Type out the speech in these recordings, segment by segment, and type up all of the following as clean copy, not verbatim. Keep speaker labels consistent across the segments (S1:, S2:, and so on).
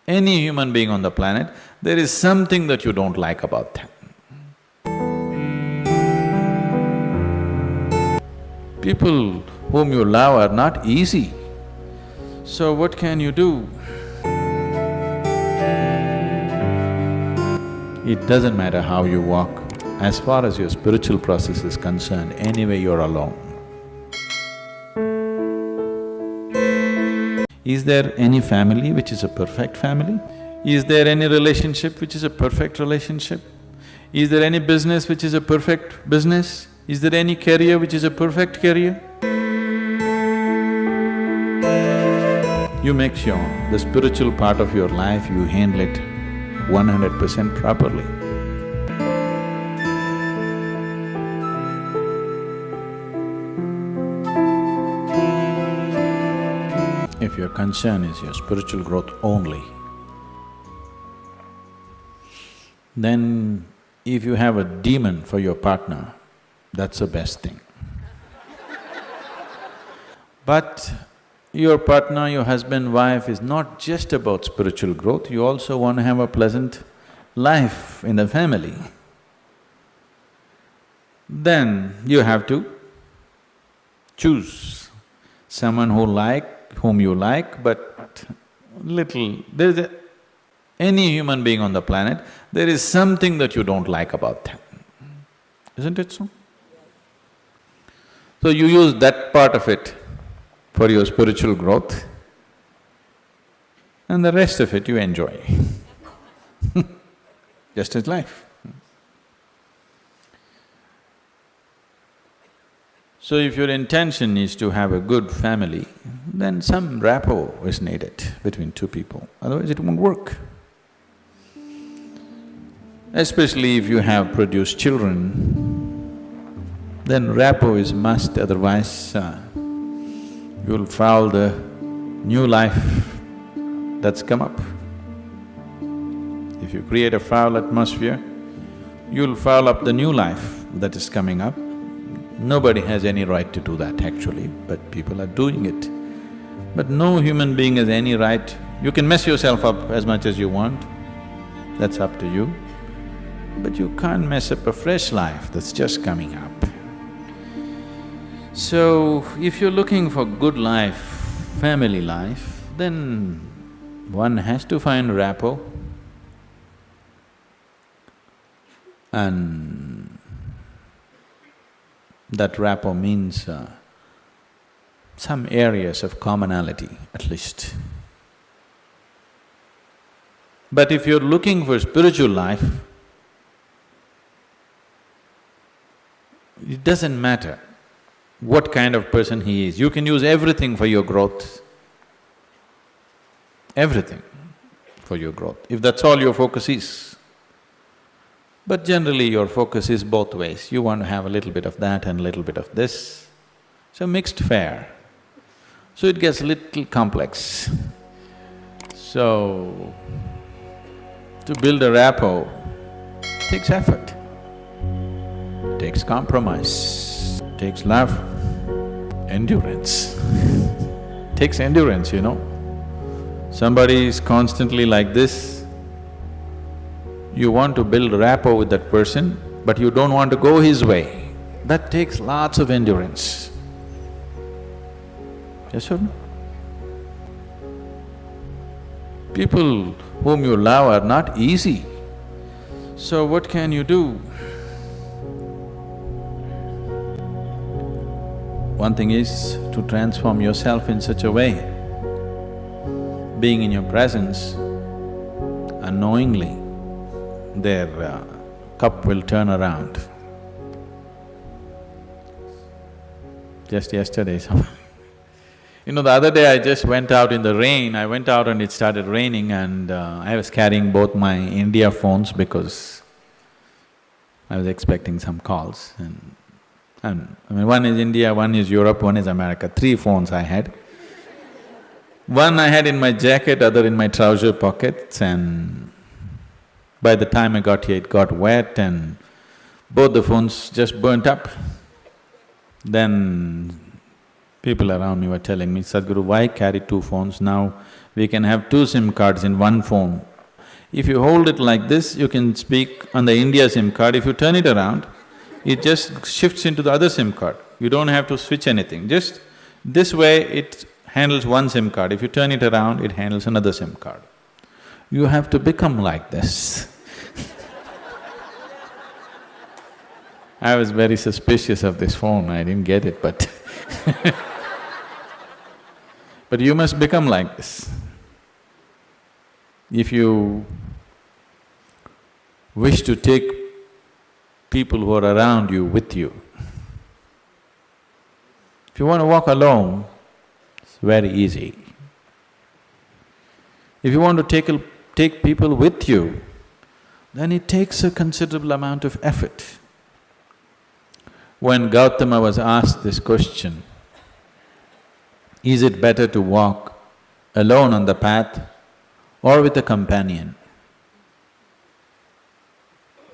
S1: any human being on the planet, there is something that you don't like about them. People whom you love are not easy. So what can you do? It doesn't matter how you walk, as far as your spiritual process is concerned, anyway you're alone. Is there any family which is a perfect family? Is there any relationship which is a perfect relationship? Is there any business which is a perfect business? Is there any career which is a perfect career? You make sure the spiritual part of your life, you handle it 100% properly. If your concern is your spiritual growth only, then if you have a demon for your partner, that's the best thing. But your partner, your husband, wife is not just about spiritual growth, you also want to have a pleasant life in the family. Then you have to choose someone whom you like, but any human being on the planet, there is something that you don't like about them. Isn't it so? So you use that part of it for your spiritual growth, and the rest of it you enjoy. Just as life. So if your intention is to have a good family, then some rapport is needed between two people, otherwise it won't work. Especially if you have produced children, then rapport is must, otherwise you'll foul the new life that's come up. If you create a foul atmosphere, you'll foul up the new life that is coming up. Nobody has any right to do that actually, but people are doing it. But no human being has any right… You can mess yourself up as much as you want, that's up to you. But you can't mess up a fresh life that's just coming up. So, if you're looking for good life, family life, then one has to find rapport. And that rapport means some areas of commonality at least. But if you're looking for spiritual life, it doesn't matter what kind of person he is, you can use everything for your growth, everything for your growth, if that's all your focus is. But generally your focus is both ways, you want to have a little bit of that and a little bit of this, so mixed fare. So it gets a little complex. So, to build a rapport takes effort, takes compromise, takes love, endurance. Takes endurance, you know. Somebody is constantly like this, you want to build rapport with that person, but you don't want to go his way. That takes lots of endurance. Yes or no? People whom you love are not easy. So what can you do? One thing is to transform yourself in such a way, being in your presence, unknowingly, their cup will turn around. Just yesterday, you know, the other day I just went out in the rain, I went out and it started raining and I was carrying both my India phones because I was expecting some calls and I mean, one is India, one is Europe, one is America, 3 phones I had. One I had in my jacket, other in my trouser pockets, and by the time I got here it got wet and both the phones just burnt up. Then people around me were telling me, Sadhguru, why carry 2 phones now? We can have two SIM cards in one phone. If you hold it like this, you can speak on the India SIM card. If you turn it around, it just shifts into the other SIM card. You don't have to switch anything, just this way it handles one SIM card. If you turn it around, it handles another SIM card. You have to become like this. I was very suspicious of this phone, I didn't get it, but but you must become like this. If you wish to take people who are around you with you, if you want to walk alone, it's very easy. If you want to take people with you, then it takes a considerable amount of effort. When Gautama was asked this question, is it better to walk alone on the path or with a companion?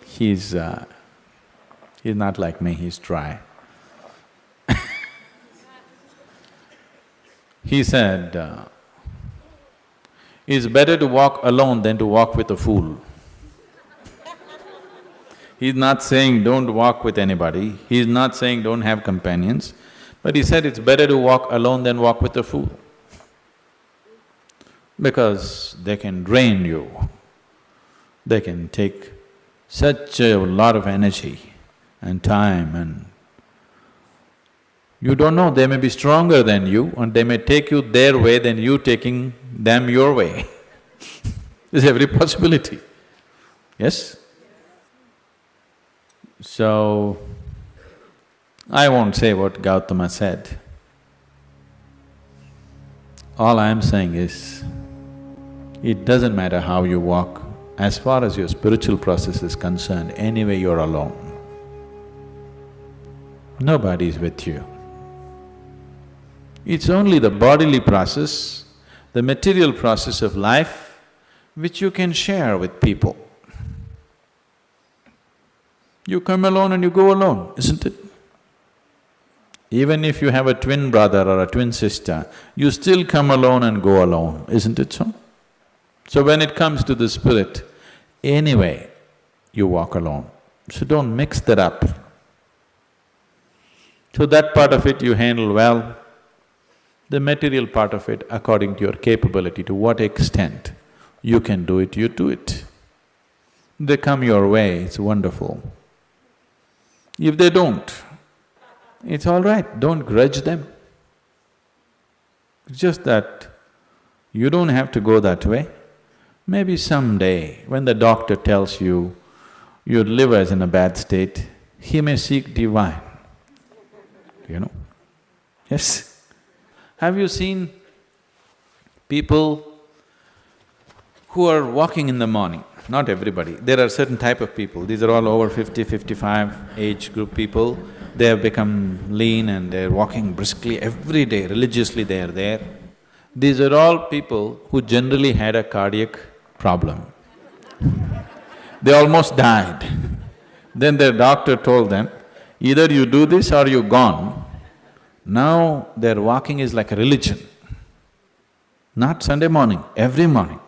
S1: He's not like me, he's dry. He said, it's better to walk alone than to walk with a fool. He's not saying don't walk with anybody, he's not saying don't have companions, but he said it's better to walk alone than walk with a fool. Because they can drain you, they can take such a lot of energy and time, and you don't know, they may be stronger than you and they may take you their way than you taking them your way. There's every possibility, yes? So, I won't say what Gautama said. All I'm saying is, it doesn't matter how you walk, as far as your spiritual process is concerned, anyway you're alone. Nobody is with you. It's only the bodily process, the material process of life, which you can share with people. You come alone and you go alone, isn't it? Even if you have a twin brother or a twin sister, you still come alone and go alone, isn't it so? So when it comes to the spirit, anyway, you walk alone. So don't mix that up. So that part of it you handle well. The material part of it, according to your capability, to what extent you can do it, you do it. They come your way, it's wonderful. If they don't, it's all right, don't grudge them. It's just that you don't have to go that way. Maybe someday, when the doctor tells you your liver is in a bad state, he may seek divine, you know. Yes? Have you seen people who are walking in the morning? Not everybody, there are certain type of people, these are all over 50, 55 age group people. They have become lean and they're walking briskly every day, religiously they are there. These are all people who generally had a cardiac problem. They almost died. Then their doctor told them, either you do this or you're gone. Now their walking is like a religion. Not Sunday morning, every morning.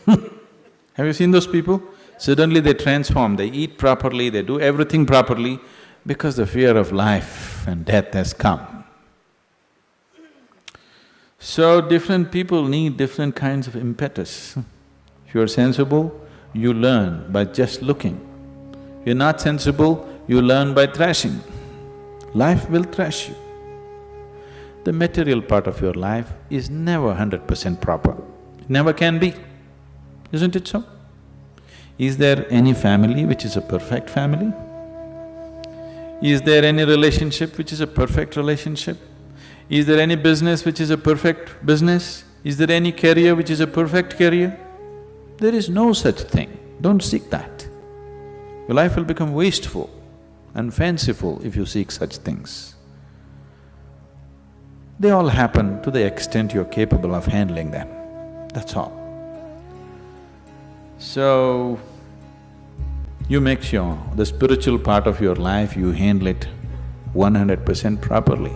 S1: Have you seen those people? Suddenly they transform, they eat properly, they do everything properly because the fear of life and death has come. So different people need different kinds of impetus. If you're sensible, you learn by just looking. If you're not sensible, you learn by thrashing. Life will thrash you. The material part of your life is never 100% proper, it never can be, isn't it so? Is there any family which is a perfect family? Is there any relationship which is a perfect relationship? Is there any business which is a perfect business? Is there any career which is a perfect career? There is no such thing, don't seek that. Your life will become wasteful and fanciful if you seek such things. They all happen to the extent you're capable of handling them, that's all. So, you make sure the spiritual part of your life, you handle it 100% properly.